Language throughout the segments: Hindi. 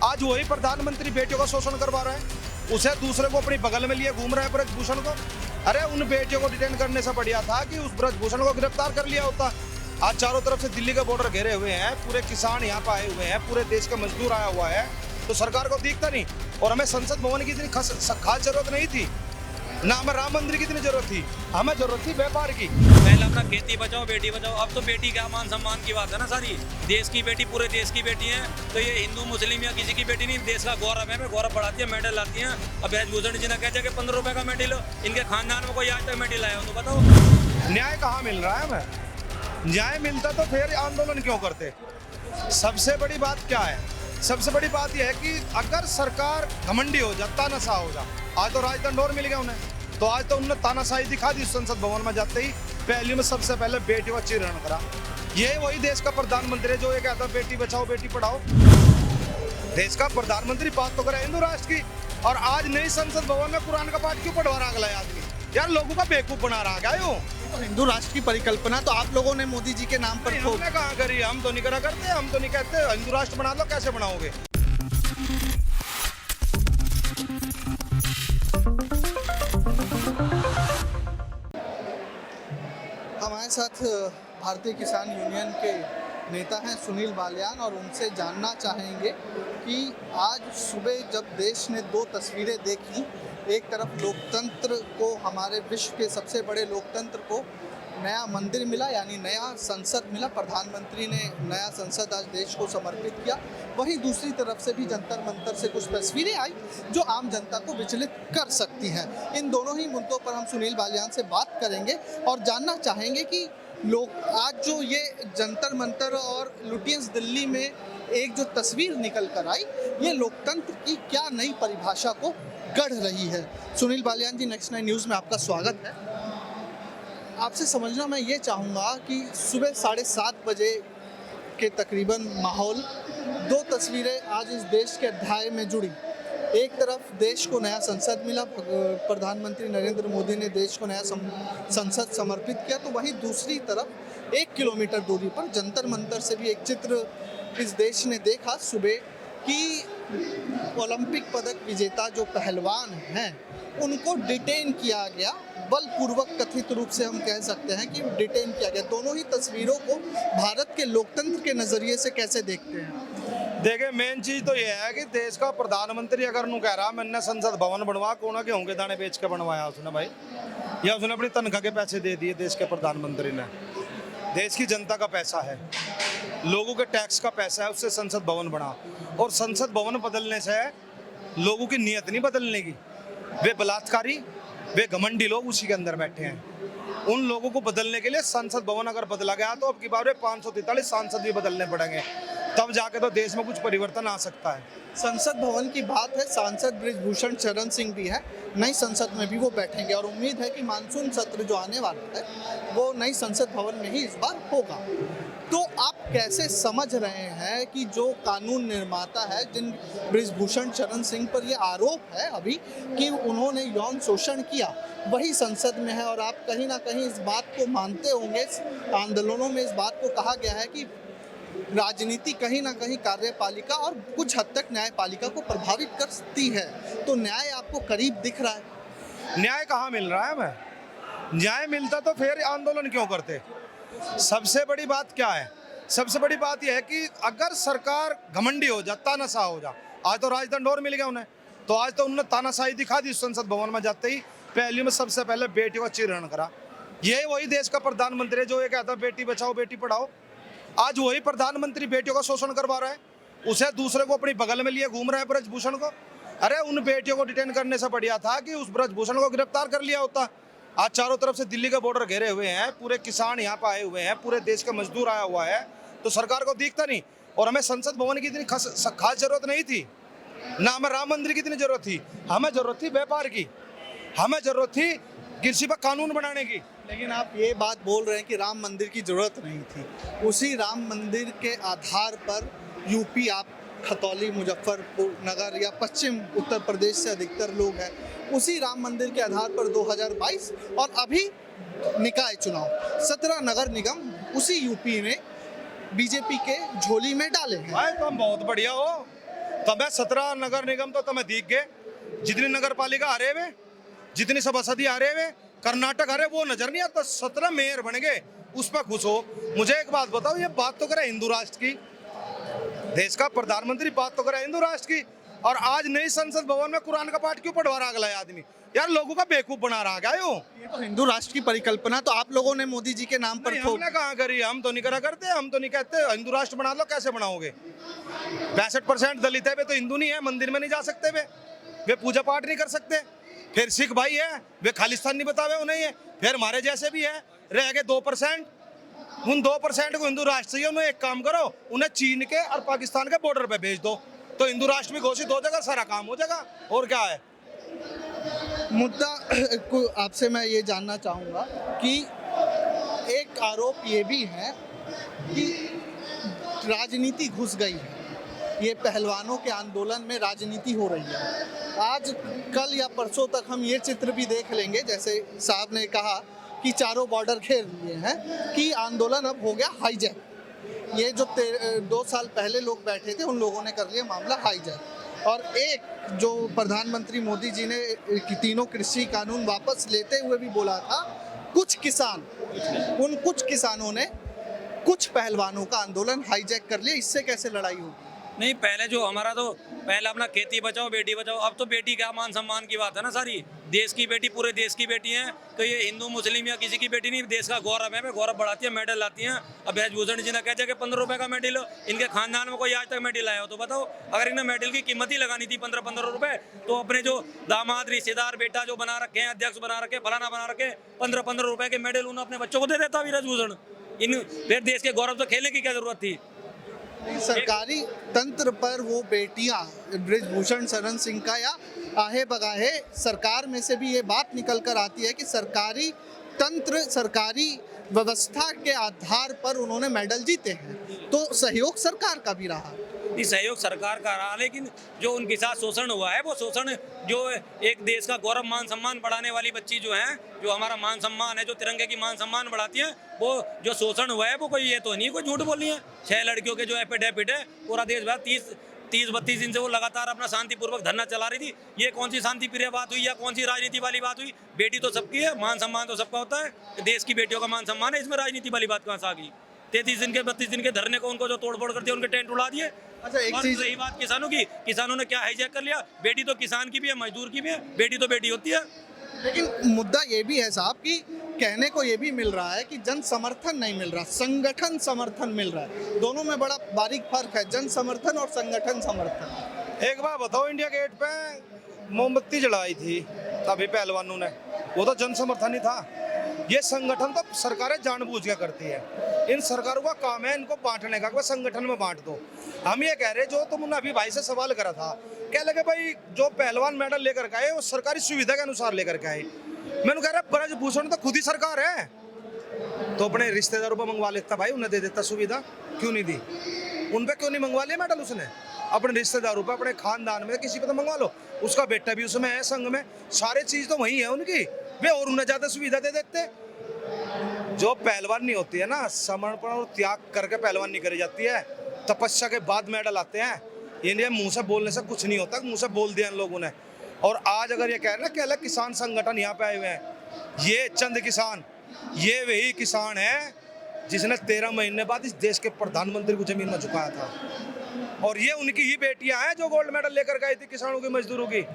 आज वही प्रधानमंत्री बेटियों का शोषण करवा रहा है, उसे दूसरे को अपनी बगल में लिए घूम रहा है ब्रजभूषण को। अरे उन बेटियों को डिटेन करने से बढ़िया था कि उस ब्रजभूषण को गिरफ्तार कर लिया होता। आज चारों तरफ से दिल्ली का बॉर्डर घेरे हुए हैं, पूरे किसान यहाँ पे आए हुए हैं, पूरे देश का मजदूर आया हुआ है, तो सरकार को दिखता नहीं। और हमें संसद भवन की इतनी खास जरूरत नहीं थी, ना हमें राम मंदिर की इतनी जरूरत थी, हमें जरूरत थी व्यापार की। पहले अपना खेती बचाओ बेटी बचाओ, अब तो बेटी का मान सम्मान की बात है ना सारी। देश की बेटी पूरे देश की बेटी है, तो ये हिंदू मुस्लिम या किसी की बेटी नहीं, देश का गौरव है। गौरव बढ़ाती है, मेडल लाती है। अब ब्रजभूषण जी ने कहते हैं कि 15 रुपए का मेडल, इनके खानदान में कोई आज तक मेडल आया हो तो बताओ। न्याय कहाँ मिल रहा है हमें? न्याय मिलता तो फिर आंदोलन क्यों करते? सबसे बड़ी बात क्या है? सबसे बड़ी बात यह है कि अगर सरकार घमंडी हो जाए, तानाशाह हो जाए, आज तो राजदंड और मिल गया उन्हें, तो आज तो उन्होंने तानाशाही दिखा दी। संसद भवन में जाते ही पहली में सबसे पहले बेटियों का चीरहरण करा। ये वही देश का प्रधानमंत्री है जो ये कहता है बेटी बचाओ बेटी पढ़ाओ। देश का प्रधानमंत्री बात तो करे हिंदू राष्ट्र की, और आज नई संसद भवन में कुरान का पाठ क्यों पढ़वा रहा अगला आदमी? यार लोगों का बेवकूफ बना रहा क्या यूं? तो हिंदू राष्ट्र की परिकल्पना तो आप लोगों ने मोदी जी के नाम पर हमने कहाँ करी? हम तो नहीं करा करते, हम तो नहीं कहते हिंदू राष्ट्र बना लो। कैसे बनाओगे? हमारे साथ भारतीय किसान यूनियन के नेता हैं सुनील बालियान, और उनसे जानना चाहेंगे कि आज सुबह जब देश ने दो तस्वीरें देखी, एक तरफ लोकतंत्र को, हमारे विश्व के सबसे बड़े लोकतंत्र को नया मंदिर मिला, यानी नया संसद मिला, प्रधानमंत्री ने नया संसद आज देश को समर्पित किया। वहीं दूसरी तरफ से भी जंतर मंतर से कुछ तस्वीरें आई जो आम जनता को विचलित कर सकती हैं। इन दोनों ही मुद्दों पर हम सुनील बालियान से बात करेंगे और जानना चाहेंगे कि लोग आज जो ये जंतर मंतर और लुटियंस दिल्ली में एक जो तस्वीर निकल कर आई, ये लोकतंत्र की क्या नई परिभाषा को गढ़ रही है। सुनील बालियान जी, नेक्स्ट 9 न्यूज़ में आपका स्वागत है। आपसे समझना मैं ये चाहूँगा कि सुबह 7:30 बजे के तकरीबन माहौल, दो तस्वीरें आज इस देश के अध्याय में जुड़ी। एक तरफ देश को नया संसद मिला, प्रधानमंत्री नरेंद्र मोदी ने देश को नया संसद समर्पित किया, तो वहीं दूसरी तरफ 1 किलोमीटर दूरी पर जंतर मंतर से भी एक चित्र इस देश ने देखा सुबह कि ओलंपिक पदक विजेता जो पहलवान हैं उनको डिटेन किया गया, बलपूर्वक कथित रूप से हम कह सकते हैं कि डिटेन किया गया। दोनों ही तस्वीरों को भारत के लोकतंत्र के नज़रिए से कैसे देखते हैं? देखिए, मेन चीज तो ये है कि देश का प्रधानमंत्री अगर नू कह रहा मैंने संसद भवन बनवा, कोना गेहूं के दाने बेच के बनवाया उसने भाई, या उसने अपनी तनख्वाह के पैसे दे दिए? देश के प्रधानमंत्री ने, देश की जनता का पैसा है, लोगों के टैक्स का पैसा है, उससे संसद भवन बना। और संसद भवन बदलने से लोगों की नीयत नहीं बदलने की। वे बलात्कारी, वे घमंडी लोग उसी के अंदर बैठे हैं। उन लोगों को बदलने के लिए संसद भवन अगर बदला गया तो अब की बार 543 सांसद भी बदलने पड़ेंगे, तब जाके तो देश में कुछ परिवर्तन आ सकता है। संसद भवन की बात है, सांसद ब्रजभूषण शरण सिंह भी है, नई संसद में भी वो बैठेंगे और उम्मीद है कि मानसून सत्र जो आने वाला है वो नई संसद भवन में ही इस बार होगा। तो आप कैसे समझ रहे हैं कि जो कानून निर्माता है, जिन ब्रजभूषण शरण सिंह पर ये आरोप है अभी कि उन्होंने यौन शोषण किया, वही संसद में है, और आप कहीं ना कहीं इस बात को मानते होंगे, आंदोलनों में इस बात को कहा गया है कि राजनीति कहीं ना कहीं कार्यपालिका और कुछ हद तक न्यायपालिका को प्रभावित करती है, तो न्याय आपको करीब दिख रहा है? न्याय कहाँ मिल रहा है हमें? न्याय मिलता तो फिर आंदोलन क्यों करते? सबसे बड़ी बात क्या है? सबसे बड़ी बात यह है कि अगर सरकार घमंडी हो जाए, तानाशाह हो जाए, आज तो राजदंड और मिल गया उन्हें, तो आज तो उन्होंने तानाशाही दिखा दी। संसद भवन में जाते ही पहली में सबसे पहले बेटियों का चीरहरण करा। ये वही देश का प्रधानमंत्री है जो ये कहता है बेटी बचाओ बेटी पढ़ाओ। आज वही प्रधानमंत्री बेटियों का शोषण करवा रहा है, उसे दूसरे को अपनी बगल में लिए घूम रहा है ब्रजभूषण को। अरे उन बेटियों को डिटेन करने से बढ़िया था कि उस ब्रजभूषण को गिरफ्तार कर लिया होता। आज चारों तरफ से दिल्ली का बॉर्डर घेरे हुए हैं, पूरे किसान यहाँ पे आए हुए हैं, पूरे देश का मजदूर आया हुआ है, तो सरकार को दिखता नहीं। और हमें संसद भवन की इतनी खास जरूरत नहीं थी, ना हमें राम मंदिर की इतनी जरूरत थी, हमें जरूरत थी व्यापार की, हमें जरूरत थी कृषि पर कानून बनाने की। लेकिन आप ये बात बोल रहे हैं कि राम मंदिर की जरूरत नहीं थी, उसी राम मंदिर के आधार पर यूपी, आप खतौली, मुजफ्फरपुर नगर या पश्चिम उत्तर प्रदेश से अधिकतर लोग हैं, उसी राम मंदिर के आधार पर 2022 और अभी निकाय चुनाव 17 नगर निगम उसी यूपी में बीजेपी के झोली में डाले हैं। भाई तुम बहुत बढ़िया हो, तब 17 नगर निगम तो तुम्हें दिख गए, जितनी नगर पालिका आ रहे हुए, जितनी सभासदी आ रहे हुए, कर्नाटक आ रहे, वो नजर नहीं आता। 17 मेयर बन गए, उस पर खुश हो। मुझे एक बात बताओ, ये बात तो करे हिंदू राष्ट्र की, देश का प्रधानमंत्री बात तो करे हिंदू राष्ट्र की, और आज नई संसद भवन में कुरान का पाठ क्यों पढ़वा रहा अगला आदमी? यार लोगों का बेवकूफ बना रहा क्या यो? ये तो हिंदू राष्ट्र की परिकल्पना तो आप लोगों ने मोदी जी के नाम पर नहीं, थोप हमने कहाँ करी? हम तो नहीं करा करते, हम तो नहीं कहते हिंदू राष्ट्र बना लो। कैसे बनाओगे? 65% दलित है, वे तो हिंदू नहीं है, मंदिर में नहीं जा सकते, वे पूजा पाठ नहीं कर सकते। फिर सिख भाई है, वे खालिस्तान नहीं बतावे उन्हें है। फिर हमारे जैसे भी है, रह गए 2%। उन 2% को हिंदू राष्ट्र चाहिए। उन्हें एक काम करो, उन्हें चीन के और पाकिस्तान के बॉर्डर पे भेज दो, तो हिंदू राष्ट्र भी घोषित हो जाएगा, सारा काम हो जाएगा। और क्या है मुद्दा को आपसे मैं ये जानना चाहूँगा कि एक आरोप ये भी है कि राजनीति घुस गई है, ये पहलवानों के आंदोलन में राजनीति हो रही है। आज कल या परसों तक हम ये चित्र भी देख लेंगे, जैसे साहब ने कहा कि चारों बॉर्डर घेर लिए हैं, कि आंदोलन अब हो गया हाईजैक। ये जो 2 साल पहले लोग बैठे थे, उन लोगों ने कर लिया मामला हाईजैक। और एक जो प्रधानमंत्री मोदी जी ने तीनों कृषि कानून वापस लेते हुए भी बोला था, कुछ किसानों ने कुछ पहलवानों का आंदोलन हाईजैक कर लिया। इससे कैसे लड़ाई होगी? नहीं, पहले जो हमारा तो पहले अपना खेती बचाओ बेटी बचाओ, अब तो बेटी क्या मान सम्मान की बात है ना सारी। देश की बेटी पूरे देश की बेटी है, तो ये हिंदू मुस्लिम या किसी की बेटी नहीं, देश का गौरव है। गौरव बढ़ाती है, मेडल लाती हैं। अब ब्रजभूषण जी ने कहते हैं कि 15 रुपए का मेडल, इनके खानदान में कोई आज तक मेडल आया हो तो बताओ। अगर इन्हें मेडल की कीमत ही लगानी थी 15-15 रुपए, तो अपने जो दामाद रिश्तेदार बेटा जो बना रखे हैं, अध्यक्ष बना रखे, फलाना बना रखे, 15-15 रुपए के मेडल उन्होंने अपने बच्चों को दे देता ब्रजभूषण। इन फिर देश के गौरव से खेलने की क्या जरूरत थी? सरकारी तंत्र पर वो बेटियां, ब्रजभूषण शरण सिंह का या आहे बगाहे सरकार में से भी ये बात निकल कर आती है कि सरकारी तंत्र, सरकारी व्यवस्था के आधार पर उन्होंने मेडल जीते हैं, तो सहयोग सरकार का भी रहा। इस सहयोग सरकार का रहा, लेकिन जो उनके साथ शोषण हुआ है, वो शोषण जो एक देश का गौरव मान सम्मान बढ़ाने वाली बच्ची जो है, जो हमारा मान सम्मान है, जो तिरंगे की मान सम्मान बढ़ाती है, वो जो शोषण हुआ है वो कोई ये तो नहीं कोई झूठ बोल रही है। 6 लड़कियों के जो एफिडेविट है, पूरा देश भर 30-32 दिन से वो लगातार अपना शांतिपूर्वक धरना चला रही थी। ये कौन सी शांति प्रिय बात हुई या कौन सी राजनीति वाली बात हुई? बेटी तो सबकी है, मान सम्मान तो सबका होता है, देश की बेटियों का मान सम्मान है, इसमें राजनीति वाली बात कहाँ से आ गई? 33 दिन के 32 दिन के धरने को उनको जो तोड़फोड़ करते हैं, उनके टेंट उड़ा दिए। अच्छा, एक चीज रही बात किसानों की, किसानों ने क्या हाईजैक कर लिया? बेटी तो किसान की भी है, मजदूर की भी है, बेटी तो बेटी होती है। लेकिन मुद्दा ये भी है साहब कि कहने को ये भी मिल रहा है कि जन समर्थन नहीं मिल रहा, संगठन समर्थन मिल रहा है। दोनों में बड़ा बारीक फर्क है, जन समर्थन और संगठन समर्थन। एक बात बताओ, इंडिया गेट पे मोमबत्ती जलाई थी तभी पहलवानों ने, वो तो जन समर्थन ही था। ये संगठन तो सरकारें जानबूझ के करती है। इन सरकारों का काम है इनको बांटने का, संगठन में बांट दो। हम ये कह रहे, जो तुमने अभी भाई से सवाल करा था, कह लगे भाई जो पहलवान मेडल लेकर के आए वो सरकारी सुविधा के अनुसार लेकर के आए। मैंने कह रहा ब्रजभूषण तो खुद ही सरकार है, तो अपने रिश्तेदारों पर मंगवा लेता भाई, उन्हें दे देता सुविधा, क्यों नहीं दी? उन पे क्यों नहीं मंगवा लिया मेडल उसने? अपने रिश्तेदारों पे, अपने खानदान में किसी पे तो मंगवा लो। उसका बेटा भी उसमें है, संघ में, सारी चीज तो वही है उनकी, वे और उन्हें ज्यादा सुविधा दे देते। जो पहलवान नहीं होती है ना, समर्पण और त्याग करके पहलवान नहीं करी जाती है, तपस्या के बाद मेडल आते हैं। इन्हें मुंह से बोलने से कुछ नहीं होता, मुंह से बोल दिया इन लोगों ने। और आज अगर ये कह रहे ना कि अलग किसान संगठन यहाँ पे आए हुए हैं, ये चंद किसान, ये वही किसान है जिसने 13 महीने बाद इस देश के प्रधानमंत्री को जमीन में झुकाया था। और ये उनकी ही बेटियां हैं जो गोल्ड मेडल लेकर गई थी किसानों की, मजदूरों की।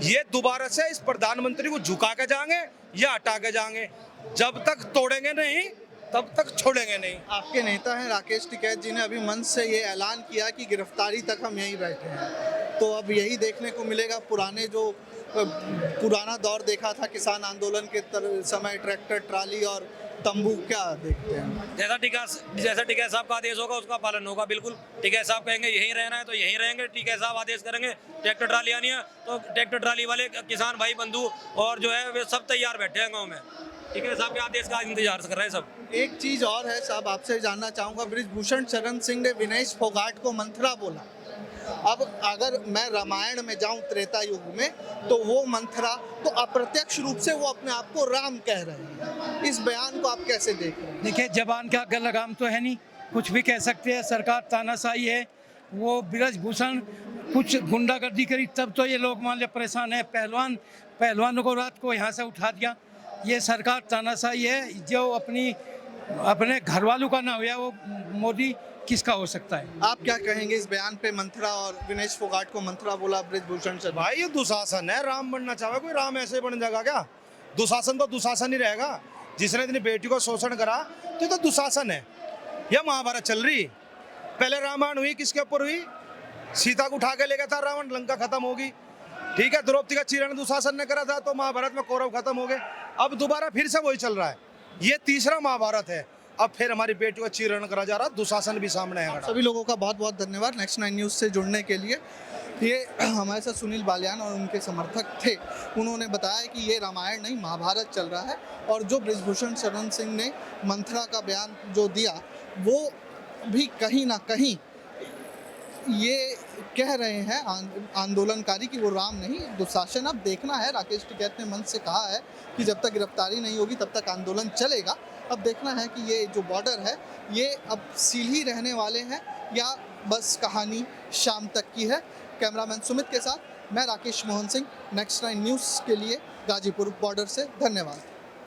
ये दोबारा से इस प्रधानमंत्री को झुका के जाएंगे या हटा के जाएंगे, जब तक तोड़ेंगे नहीं तब तक छोड़ेंगे नहीं। आपके नेता हैं राकेश टिकैत जी ने अभी मंच से ये ऐलान किया कि गिरफ्तारी तक हम यहीं बैठे हैं, तो अब यही देखने को मिलेगा। पुराना दौर देखा था किसान आंदोलन के समय, ट्रैक्टर ट्राली और तंबू, क्या देखते हैं? जैसा टिकैत साहब का आदेश होगा उसका पालन होगा। बिल्कुल, टिकैत साहब कहेंगे यहीं रहना है तो यहीं रहेंगे, टिकैत साहब आदेश करेंगे ट्रैक्टर ट्राली आनी है तो ट्रैक्टर ट्राली वाले किसान भाई बंधु और जो है वे सब तैयार बैठे हैं गाँव में, टिकैत साहब के आदेश का इंतजार कर रहे हैं सब। एक चीज और है साहब, आपसे जानना चाहूँगा, ब्रजभूषण शरण सिंह ने विनेश फोगाट को मंथरा बोला। अब अगर मैं रामायण में जाऊं त्रेता युग में, तो वो मंथरा, तो अप्रत्यक्ष रूप से वो अपने आप को राम कह रहे हैं। इस बयान को आप कैसे देख रहे हैं? देखिए, जबान का अगर लगाम तो है नहीं, कुछ भी कह सकते हैं। सरकार तानाशाही है। वो ब्रजभूषण कुछ गुंडागर्दी करी तब तो ये लोग मान लिया परेशान है। पहलवानों को रात को यहाँ से उठा दिया। ये सरकार तानाशाही है। जो अपने घर वालों का ना हुआ वो मोदी किसका हो सकता है। आप क्या कहेंगे इस बयान पे? मंत्रा और विनेश फोगाट को मंत्रा बोला ब्रिजभूषण शर्मा। भाई ये दुशासन है। राम बनना चाहे कोई राम ऐसे बन जाएगा क्या? दुशासन तो दुशासन ही रहेगा। जिसने इतनी बेटी को शोषण करा तो दुशासन है। यह महाभारत चल रही। पहले रामायण हुई, किसके ऊपर हुई? सीता को उठा के ले गया था रावण, लंका खत्म होगी। ठीक है, द्रौपदी का चीरण दुशासन ने करा था तो महाभारत में कौरव खत्म हो गए। अब दोबारा फिर से वही चल रहा है। ये तीसरा महाभारत है। अब फिर हमारी बेटी को चीरण करा जा रहा, दुशासन भी सामने है। सभी लोगों का बहुत बहुत धन्यवाद नेक्स्ट 9 न्यूज़ से जुड़ने के लिए। ये हमारे साथ सुनील बालियान और उनके समर्थक थे। उन्होंने बताया कि ये रामायण नहीं महाभारत चल रहा है और जो ब्रिजभूषण शरण सिंह ने मंत्रा का बयान जो दिया वो भी कहीं ना कहीं ये कह रहे हैं आंदोलनकारी कि वो राम नहीं दुशासन। अब देखना है, राकेश टिकैत ने मंच से कहा है कि जब तक गिरफ्तारी नहीं होगी तब तक आंदोलन चलेगा। अब देखना है कि ये जो बॉर्डर है ये अब सील ही रहने वाले हैं या बस कहानी शाम तक की है। कैमरामैन सुमित के साथ मैं राकेश मोहन सिंह, नेक्स्ट 9 न्यूज़ के लिए गाजीपुर बॉर्डर से। धन्यवाद।